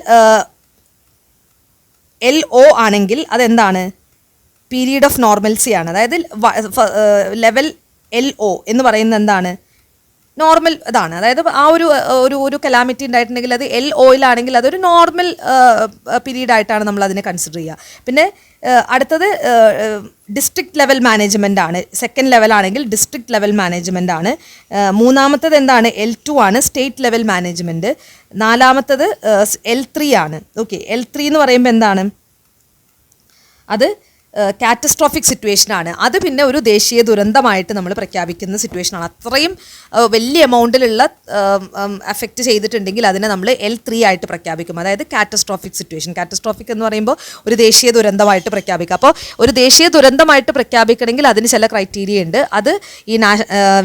LO ആണെങ്കിൽ അതെന്താണ്, പീരീഡ് ഓഫ് നോർമൽസി ആണ്. അതായത് ലെവൽ LO എന്ന് പറയുന്നത് എന്താണ്, നോർമൽ ഇതാണ്. അതായത് ആ ഒരു കലാമിറ്റി ഉണ്ടായിട്ടുണ്ടെങ്കിൽ അത് LOയിലാണെങ്കിൽ അതൊരു നോർമൽ പീരീഡ് ആയിട്ടാണ് നമ്മൾ അതിനെ കൺസിഡർ ചെയ്യുക. പിന്നെ അടുത്തത് ഡിസ്ട്രിക്ട് ലെവൽ മാനേജ്മെൻ്റ് ആണ്. സെക്കൻഡ് ലെവലാണെങ്കിൽ ഡിസ്ട്രിക്ട് ലെവൽ മാനേജ്മെൻ്റ് ആണ്. മൂന്നാമത്തത് എന്താണ്, L2 ആണ്, സ്റ്റേറ്റ് ലെവൽ മാനേജ്മെൻറ്റ്. നാലാമത്തത് L3 ആണ്. ഓക്കെ. L3 എന്ന് പറയുമ്പോൾ എന്താണ്, അത് കാറ്റസ്ട്രോഫിക് സിറ്റുവേഷനാണ്. അത് പിന്നെ ഒരു ദേശീയ ദുരന്തമായിട്ട് നമ്മൾ പ്രഖ്യാപിക്കുന്ന സിറ്റുവേഷനാണ്. അത്രയും വലിയ എമൗണ്ടിലുള്ള അഫക്റ്റ് ചെയ്തിട്ടുണ്ടെങ്കിൽ അതിനെ നമ്മൾ L3 ആയിട്ട് പ്രഖ്യാപിക്കും. അതായത് കാറ്റസ്ട്രോഫിക് സിറ്റുവേഷൻ. കാറ്റസ്ട്രോഫിക് എന്ന് പറയുമ്പോൾ ഒരു ദേശീയ ദുരന്തമായിട്ട് പ്രഖ്യാപിക്കുക. അപ്പോൾ ഒരു ദേശീയ ദുരന്തമായിട്ട് പ്രഖ്യാപിക്കണമെങ്കിൽ അതിന് ചില ക്രൈറ്റീരിയ ഉണ്ട്. അത് ഈ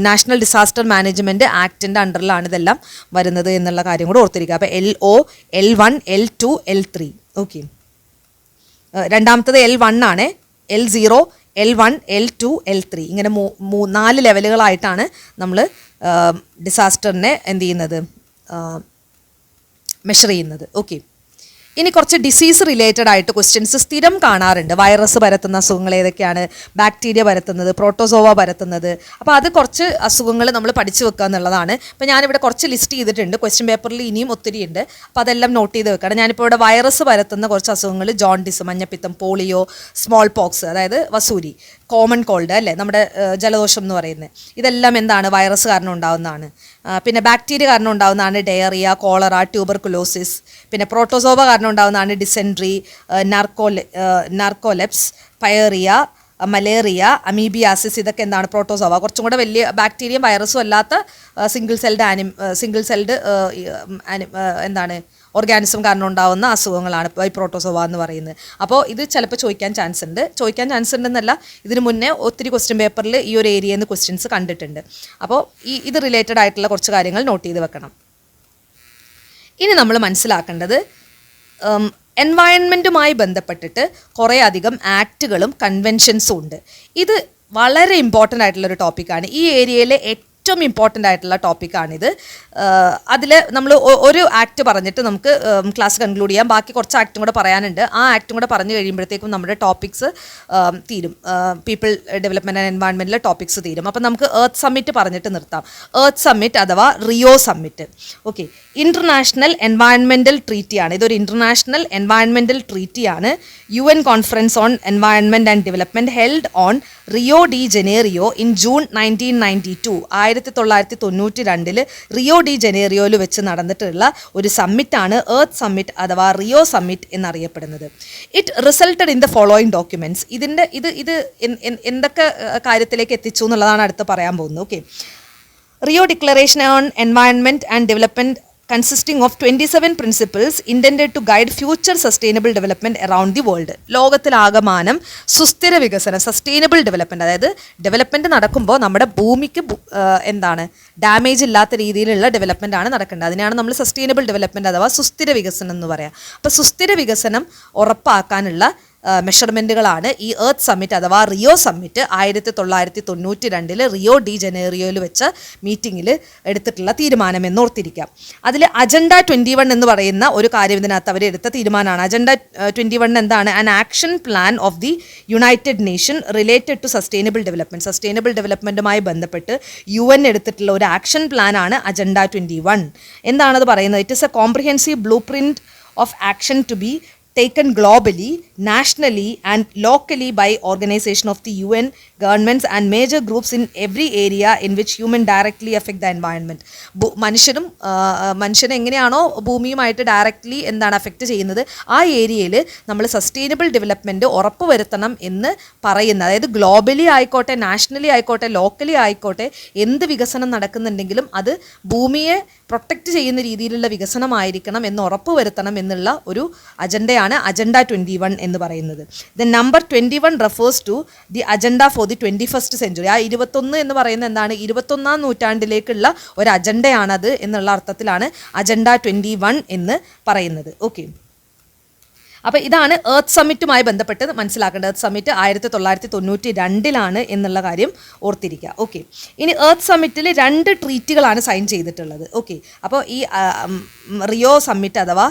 നാഷണൽ ഡിസാസ്റ്റർ മാനേജ്മെൻറ്റ് ആക്ടിൻ്റെ അണ്ടറിലാണ് ഇതെല്ലാം വരുന്നത് എന്നുള്ള കാര്യം കൂടെ ഓർത്തിരിക്കുക. അപ്പോൾ LO, L1, L2, L3. Okay. രണ്ടാമത്തത് L1 ആണ്. L0, L1, L2, L3 ഇങ്ങനെ 4 ലെവലുകളായിട്ടാണ് നമ്മൾ ഡിസാസ്റ്ററിനെ എന്ത് ചെയ്യുന്നത്, മെഷർ ചെയ്യുന്നത്. ഓക്കെ. ഇനി കുറച്ച് ഡിസീസ് റിലേറ്റഡ് ആയിട്ട് ക്വസ്റ്റ്യൻസ് സ്ഥിരം കാണാറുണ്ട്. വൈറസ് പരത്തുന്ന അസുഖങ്ങൾ ഏതൊക്കെയാണ്, ബാക്ടീരിയ പരത്തുന്നത്, പ്രോട്ടോസോവ പരത്തുന്നത്. അപ്പോൾ അത് കുറച്ച് അസുഖങ്ങൾ നമ്മൾ പഠിച്ചു വെക്കുക എന്നുള്ളതാണ്. അപ്പോൾ ഞാനിവിടെ കുറച്ച് ലിസ്റ്റ് ചെയ്തിട്ടുണ്ട്. ക്വസ്റ്റ്യൻ പേപ്പറിൽ ഇനിയും ഒത്തിരി ഉണ്ട്. അപ്പോൾ അതെല്ലാം നോട്ട് ചെയ്ത് വെക്കണം. ഞാനിപ്പോൾ ഇവിടെ വൈറസ് പരത്തുന്ന കുറച്ച് അസുഖങ്ങൾ, ജോണ്ടിസ്, മഞ്ഞപ്പിത്തം, പോളിയോ, സ്മോൾ പോക്സ്, അതായത് വസൂരി, കോമൺ കോൾഡ് അല്ലേ, നമ്മുടെ ജലദോഷം എന്ന് പറയുന്നത്, ഇതെല്ലാം എന്താണ്, വൈറസ് കാരണം ഉണ്ടാകുന്നതാണ്. പിന്നെ ബാക്ടീരിയ കാരണം ഉണ്ടാകുന്നതാണ് ഡയറിയ, കോളറ, ട്യൂബർകുലോസിസ്. പിന്നെ പ്രോട്ടോസോവ കാരണം ഉണ്ടാകുന്നതാണ് ഡിസെൻട്രി, നാർക്കോലെപ്സ്, പയറിയ, മലേറിയ, അമീബിയാസിസ്. ഇതൊക്കെ എന്താണ്, പ്രോട്ടോസോവ. കുറച്ചും കൂടെ വലിയ ബാക്ടീരിയയും വൈറസും അല്ലാത്ത സിംഗിൾ സെൽഡ് എന്താണ് ഓർഗാനിസം കാരണം ഉണ്ടാകുന്ന അസുഖങ്ങളാണ് ഈ പ്രോട്ടോസോവ എന്ന് പറയുന്നത്. അപ്പോൾ ഇത് ചിലപ്പോൾ ചോദിക്കാൻ ചാൻസ് ഉണ്ടെന്നല്ല, ഇതിന് മുന്നേ ഒത്തിരി ക്വസ്റ്റ്യൻ പേപ്പറിൽ ഈ ഒരു ഏരിയയിൽ നിന്ന് ക്വസ്റ്റ്യൻസ് കണ്ടിട്ടുണ്ട്. അപ്പോൾ ഇത് റിലേറ്റഡ് ആയിട്ടുള്ള കുറച്ച് കാര്യങ്ങൾ നോട്ട് ചെയ്ത് വെക്കണം. ഇനി നമ്മൾ മനസ്സിലാക്കേണ്ടത് എൻവയൺമെൻറ്റുമായി ബന്ധപ്പെട്ടിട്ട് കുറേ അധികം ആക്റ്റുകളും കൺവെൻഷൻസും ഉണ്ട്. ഇത് വളരെ ഇമ്പോർട്ടൻ്റ് ആയിട്ടുള്ളൊരു ടോപ്പിക്കാണ്. ഈ ഏരിയയിലെ ഏറ്റവും ഇമ്പോർട്ടൻ്റ് ആയിട്ടുള്ള ടോപ്പിക്കാണിത്. അതിൽ നമ്മൾ ഒരു ആക്ട് പറഞ്ഞിട്ട് നമുക്ക് ക്ലാസ് കൺക്ലൂഡ് ചെയ്യാം. ബാക്കി കുറച്ച് ആക്റ്റും കൂടെ പറയാനുണ്ട്. ആ ആക്റ്റും കൂടെ പറഞ്ഞു കഴിയുമ്പോഴത്തേക്കും നമ്മുടെ ടോപ്പിക്സ് തീരും. പീപ്പിൾ ഡെവലപ്മെൻറ്റ് ആൻഡ് എൻവയൺമെൻറ്റിലെ ടോപ്പിക്സ് തീരും. അപ്പം നമുക്ക് എർത്ത് സമ്മിറ്റ് പറഞ്ഞിട്ട് നിർത്താം. എർത്ത് സമ്മിറ്റ് അഥവാ Rio summit. Okay. International environmental ട്രീറ്റിയാണ്. ഇതൊരു ഇൻ്റർനാഷണൽ എൻവയൺമെൻറ്റൽ ട്രീറ്റിയാണ്. UN conference on environment and development held on Rio de Janeiro in June 1992. 1992 Rio de ജനേറിയോയിൽ വെച്ച് നടന്നിട്ടുള്ള ഒരു സമ്മിറ്റാണ് എർത്ത് സമ്മിറ്റ് അഥവാ റിയോ സമ്മിറ്റ് എന്നറിയപ്പെടുന്നത്. It resulted in the following documents. ഇത് എന്തൊക്കെ കാര്യത്തിലേക്ക് എത്തിച്ചു എന്നുള്ളതാണ് അടുത്ത് പറയാൻ പോകുന്നത്. Okay. Rio declaration on environment and development consisting of 27 principles intended to guide future sustainable development around the world. ലോകത്തിലാകമാനം സുസ്ഥിര വികസനം, സസ്റ്റൈനബിൾ ഡെവലപ്മെൻറ്റ്, അതായത് ഡെവലപ്മെൻറ്റ് നടക്കുമ്പോൾ നമ്മുടെ ഭൂമിക്ക് എന്താണ് ഡാമേജ് ഇല്ലാത്ത രീതിയിലുള്ള ഡെവലപ്മെൻ്റ് ആണ് നടക്കേണ്ടത്. അതിനെയാണ് നമ്മൾ സസ്റ്റൈനബിൾ ഡെവലപ്മെൻറ്റ് അഥവാ സുസ്ഥിര വികസനം എന്ന് പറയാം. അപ്പോൾ സുസ്ഥിര വികസനം ഉറപ്പാക്കാനുള്ള മെഷർമെൻറ്റുകളാണ് ഈ എർത്ത് സമ്മിറ്റ് അഥവാ റിയോ സമ്മിറ്റ് 1992 റിയോ ഡി ജനേറിയോയിൽ വെച്ച മീറ്റിങ്ങിൽ എടുത്തിട്ടുള്ള തീരുമാനം എന്നോർത്തിരിക്കാം. അതിൽ അജണ്ട 21 എന്ന് പറയുന്ന ഒരു കാര്യം ഇതിനകത്ത് അവർ എടുത്ത തീരുമാനമാണ്. അജണ്ട 21 എന്താണ്? An action plan of the united nation related to sustainable development. Sustainable ഡെവലപ്മെൻറ്റുമായി ബന്ധപ്പെട്ട് UN എടുത്തിട്ടുള്ള ഒരു ആക്ഷൻ പ്ലാനാണ് അജണ്ട 21. എന്താണത് പറയുന്നത്? It is a comprehensive blueprint of action to be taken globally, nationally and locally by organization of the UN, governments and major groups in every area in which human directly affect the environment. മനുഷ്യനെ എങ്ങനെയാണോ ഭൂമിയുമായിട്ട് ഡയറക്റ്റ്ലി എന്താണ് അഫക്റ്റ് ചെയ്യുന്നത്, ആ ഏരിയയിൽ നമ്മൾ സസ്റ്റൈനബിൾ ഡെവലപ്മെൻറ്റ് ഉറപ്പ് വരുത്തണം എന്ന് പറയുന്ന, അതായത് ഗ്ലോബലി ആയിക്കോട്ടെ, നാഷണലി ആയിക്കോട്ടെ, ലോക്കലി ആയിക്കോട്ടെ, എന്ത് വികസനം നടക്കുന്നുണ്ടെങ്കിലും അത് ഭൂമിയെ പ്രൊട്ടക്റ്റ് ചെയ്യുന്ന രീതിയിലുള്ള വികസനമായിരിക്കണം എന്ന് ഉറപ്പ് വരുത്തണം എന്നുള്ള ഒരു അജണ്ടയാണ് അജണ്ട 21 എന്ന് പറയുന്നത്. The number 21 refers to the agenda for the 21st century. ആ 21 എന്ന് പറയുന്നത് എന്താണ്? 21ാം നൂറ്റാണ്ടിലേക്കുള്ള ഒരു അജണ്ടയാണത് എന്നുള്ള അർത്ഥത്തിലാണ് അജണ്ട 21 എന്ന് പറയുന്നത്. ഓക്കെ, അപ്പോൾ ഇതാണ് എർത്ത് സമ്മിറ്റുമായി ബന്ധപ്പെട്ട് മനസ്സിലാക്കേണ്ടത്. എർത്ത് സമ്മിറ്റ് 1992 എന്നുള്ള കാര്യം ഓർത്തിരിക്കുക. ഓക്കെ, ഇനി എർത്ത് സമ്മിറ്റിൽ 2 ട്രീറ്റികളാണ് സൈൻ ചെയ്തിട്ടുള്ളത്. ഓക്കെ, അപ്പോൾ ഈ റിയോ സമ്മിറ്റ് അഥവാ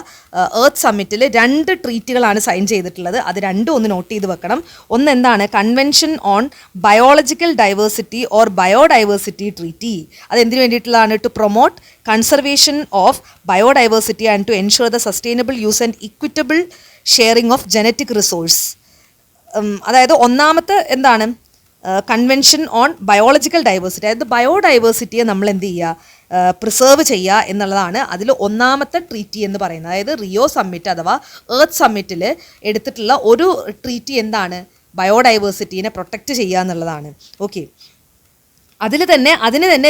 എർത്ത് സമ്മിറ്റിൽ 2 ട്രീറ്റികളാണ് സൈൻ ചെയ്തിട്ടുള്ളത്. അത് രണ്ടും ഒന്ന് നോട്ട് ചെയ്ത് വെക്കണം. ഒന്ന് എന്താണ്? Convention on biological diversity or biodiversity treaty. അതെന്തിനു വേണ്ടിയിട്ടുള്ളതാണ്? To promote conservation of biodiversity and to ensure the sustainable use and equitable sharing of genetic resource. അതായത് ഒന്നാമത്തെ എന്താണ്? കൺവെൻഷൻ ഓൺ ബയോളജിക്കൽ ഡൈവേഴ്സിറ്റി, അതായത് ബയോഡൈവേഴ്സിറ്റിയെ നമ്മൾ എന്ത് ചെയ്യുക? പ്രിസേർവ് ചെയ്യുക എന്നുള്ളതാണ് അതിൽ ഒന്നാമത്തെ ട്രീറ്റി എന്ന് പറയുന്നത്. അതായത് റിയോ സമ്മിറ്റ് അഥവാ എർത്ത് സമ്മിറ്റിൽ എടുത്തിട്ടുള്ള ഒരു ട്രീറ്റി എന്താണ്? ബയോഡൈവേഴ്സിറ്റീനെ പ്രൊട്ടക്റ്റ് ചെയ്യുക എന്നുള്ളതാണ്. ഓക്കെ, അതിന് തന്നെ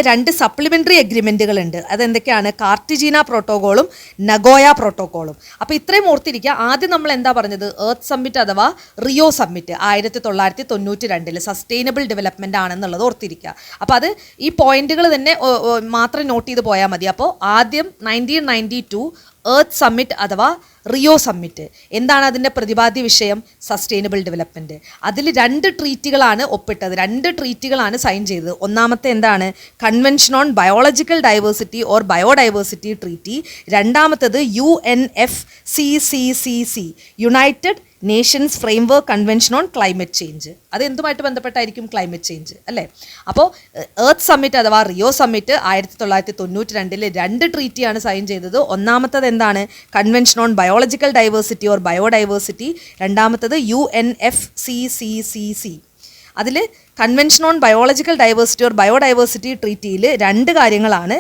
2 സപ്ലിമെൻ്ററി എഗ്രിമെൻറ്റുകളുണ്ട്. അതെന്തൊക്കെയാണ്? കാർട്ടിജീന പ്രോട്ടോക്കോളും നഗോയ പ്രോട്ടോക്കോളും. അപ്പോൾ ഇത്രയും ഓർത്തിരിക്കുക. ആദ്യം നമ്മൾ എന്താ പറഞ്ഞത്? എർത്ത് സമ്മിറ്റ് അഥവാ റിയോ സമ്മിറ്റ് 1992 സസ്റ്റൈനബിൾ ഡെവലപ്മെൻ്റ് ആണെന്നുള്ളത് ഓർത്തിരിക്കുക. അപ്പോൾ അത് ഈ പോയിന്റുകൾ തന്നെ മാത്രം നോട്ട് ചെയ്ത് പോയാൽ മതി. അപ്പോൾ ആദ്യം 1992 എർത്ത് സമ്മിറ്റ് അഥവാ റിയോ സമ്മിറ്റ് എന്താണ് അതിൻ്റെ പ്രതിപാദ്യ വിഷയം? Sustainable development. അതിൽ 2 ട്രീറ്റികളാണ് ഒപ്പിട്ടത്, 2 ട്രീറ്റികളാണ് സൈൻ ചെയ്തത്. ഒന്നാമത്തെ എന്താണ്? Convention on biological diversity or biodiversity treaty. രണ്ടാമത്തത് UNFCCC united nations framework convention on climate change. അത് എന്തുമായിട്ട് ബന്ധപ്പെട്ടായിരിക്കും? ക്ലൈമറ്റ് ചേഞ്ച് അല്ലേ? അപ്പോൾ എർത്ത് സമ്മിറ്റ് അഥവാ റിയോ സമ്മിറ്റ് 1992 2 ട്രീറ്റിയാണ് സൈൻ ചെയ്തത്. ഒന്നാമത്തത് എന്താണ്? Convention on biological diversity or biodiversity. രണ്ടാമത്തത് UNFCCC. അതിൽ convention on biological diversity or ബയോഡൈവേഴ്സിറ്റി ട്രീറ്റിയിൽ 2 കാര്യങ്ങളാണ്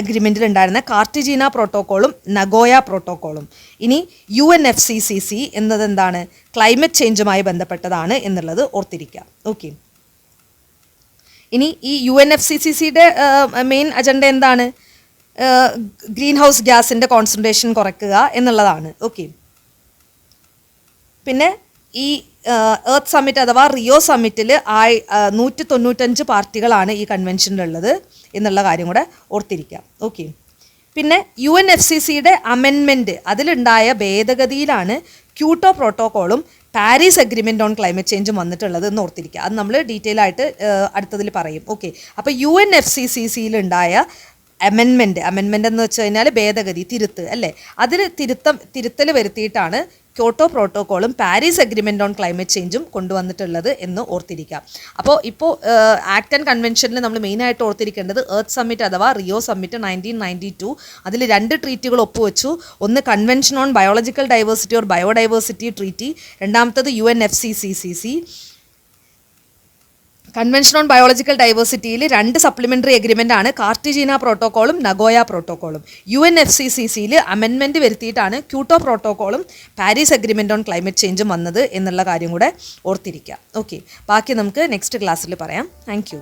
അഗ്രിമെൻറ്റിൽ ഉണ്ടായിരുന്നത്: കാർട്ടിജീന പ്രോട്ടോക്കോളും നഗോയ പ്രോട്ടോക്കോളും. ഇനി UNFCCC എന്നത് എന്താണ്? ക്ലൈമറ്റ് ചേഞ്ചുമായി ബന്ധപ്പെട്ടതാണ് എന്നുള്ളത് ഓർത്തിരിക്കുക. ഓക്കെ, ഇനി ഈ UNFCCCയുടെ മെയിൻ അജണ്ട എന്താണ്? ഗ്രീൻ ഹൗസ് ഗ്യാസിൻ്റെ കോൺസെൻട്രേഷൻ കുറയ്ക്കുക എന്നുള്ളതാണ്. ഓക്കെ, പിന്നെ ഈ എർത്ത് സമ്മിറ്റ് അഥവാ റിയോ സമ്മിറ്റിൽ 195 പാർട്ടികളാണ് ഈ കൺവെൻഷനിലുള്ളത് എന്നുള്ള കാര്യം കൂടെ ഓർത്തിരിക്കാം. ഓക്കെ, പിന്നെ UNFCCയുടെ അമെൻമെൻറ്റ്, അതിലുണ്ടായ ഭേദഗതിയിലാണ് ക്യോട്ടോ പ്രോട്ടോക്കോളും പാരീസ് അഗ്രിമെൻ്റ് ഓൺ ക്ലൈമറ്റ് ചേഞ്ചും വന്നിട്ടുള്ളത് എന്ന് ഓർത്തിരിക്കുക. അത് നമ്മൾ ഡീറ്റെയിൽ ആയിട്ട് അടുത്തതിൽ പറയും. ഓക്കെ, അപ്പോൾ UNFCCCയിലുണ്ടായ അമെൻമെൻറ്റ് എന്ന് വെച്ച് കഴിഞ്ഞാൽ ഭേദഗതി, തിരുത്ത് അല്ലേ? അതിൽ തിരുത്തൽ വരുത്തിയിട്ടാണ് ക്യോട്ടോ പ്രോട്ടോക്കോളും പാരീസ് അഗ്രിമെൻ്റ് ഓൺ ക്ലൈമറ്റ് ചേഞ്ചും കൊണ്ടുവന്നിട്ടുള്ളത് എന്ന് ഓർത്തിരിക്കാം. അപ്പോൾ ഇപ്പോൾ ആക്ട് ആൻഡ് കൺവെൻഷനിൽ നമ്മൾ മെയിനായിട്ട് ഓർത്തിരിക്കേണ്ടത് എർത്ത് സമ്മിറ്റ് അഥവാ റിയോ സമ്മിറ്റ് 1992. അതിൽ 2 ട്രീറ്റികൾ ഒപ്പുവെച്ചു. ഒന്ന് convention on biological diversity or biodiversity treaty, രണ്ടാമത്തത് UNFCCC. കൺവെൻഷൻ ഓൺ ബയോളജിക്കൽ ഡൈവേഴ്സിറ്റിയിൽ 2 സപ്ലിമെൻ്ററി എഗ്രിമെൻ്റ് ആണ് കാർട്ടിജീന പ്രോട്ടോക്കോളും നഗോയ പ്രോട്ടോക്കോളും. UNFCCCയിൽ അമെൻമെൻറ്റ് വരുത്തിയിട്ടാണ് ക്യോട്ടോ പ്രോട്ടോക്കോളും പാരീസ് അഗ്രിമെൻ്റ് ഓൺ ക്ലൈമറ്റ് ചേഞ്ചും വന്നത് എന്നുള്ള കാര്യം കൂടെ ഓർത്തിരിക്കുക. ഓക്കെ, ബാക്കി നമുക്ക് നെക്സ്റ്റ് ക്ലാസ്സിൽ പറയാം. Thank you.